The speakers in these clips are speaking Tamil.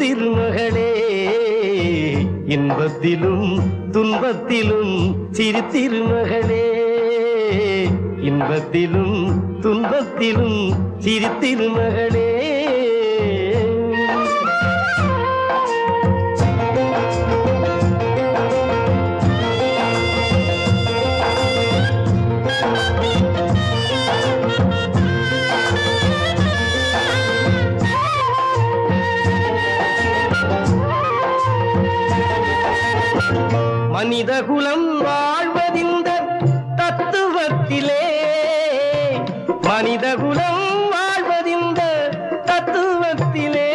திருமகளே, இன்பத்திலும் துன்பத்திலும் சிறு திருமகளே, இன்பத்திலும் துன்பத்திலும் சிறு திருமகளே. மனிதகுலம் வாழ்வதிந்த தத்துவத்திலே, மனிதகுலம் வாழ்வதிந்த தத்துவத்திலே,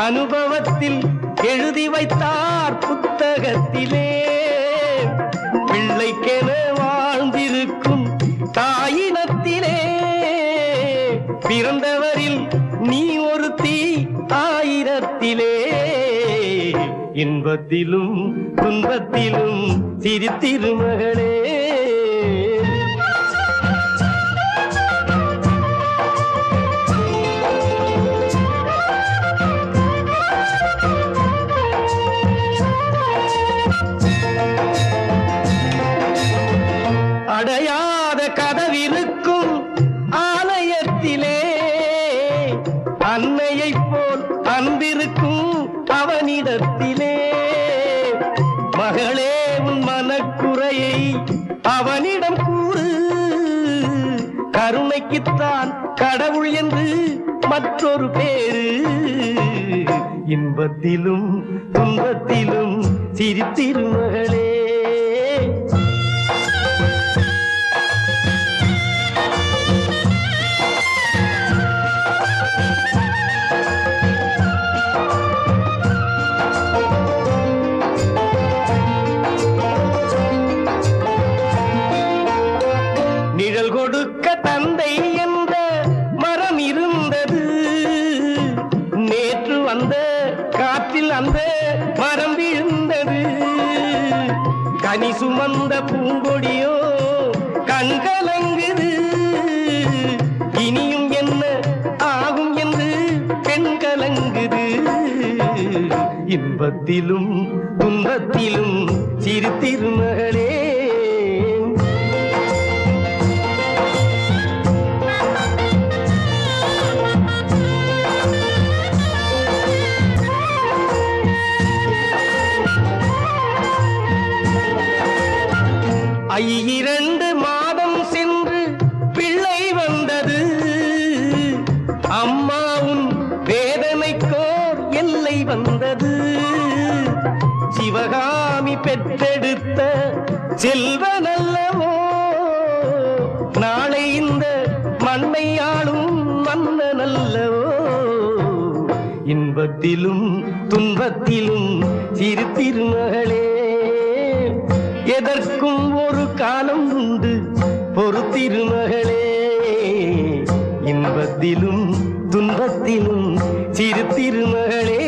அனுபவத்தில் எழுதி வைத்தார் புத்தகத்திலே. பிள்ளைக்கென வாழ்ந்திருக்கும் தாயினத்திலே, பிறந்தவரில் நீ ஒருத்தி ஆயிரத்திலே. இன்பத்திலும் துன்பத்திலும் சிறு திருமகளே. அடையாத கதவிருக்கும் ஆலயத்திலே, அன்னையைப் போல் அன்பிருக்கும் அவனிடத்திலே. மகளே, உன் மனக்குறையை அவனிடம் கூறு, கருணைக்குத்தான் கடவுள் என்று மற்றொரு பேரு. இன்பத்திலும் துன்பத்திலும் சிறு திருமகளே. நிழல் கொடுக்க தந்தை என்ற மரம் இருந்தது, நேற்று வந்த காற்றில் அந்த மரம் விழுந்தது. கனி சுமந்த பூங்கொடியோ கண்கலங்குது, இனியும் என்ன ஆகும் என்று பெண் கலங்குது. இன்பத்திலும் துன்பத்திலும் சிறு திருமகளே. இரண்டு மாதம் சென்று பிள்ளை வந்தது, அம்மாவும் வேதனைக்கோர் எல்லை வந்தது. சிவகாமி பெற்றெடுத்த செல்வனல்லவோ, நாளை இந்த மண்ணை ஆளும் மன்னனல்லவோ. இன்பத்திலும் துன்பத்திலும் சிறு திருமகளே. எதற்கும் ஒரு காலம் உண்டு பொறுத்திருமகளே. இன்பத்திலும் துன்பத்திலும் சிறு திருமகளே.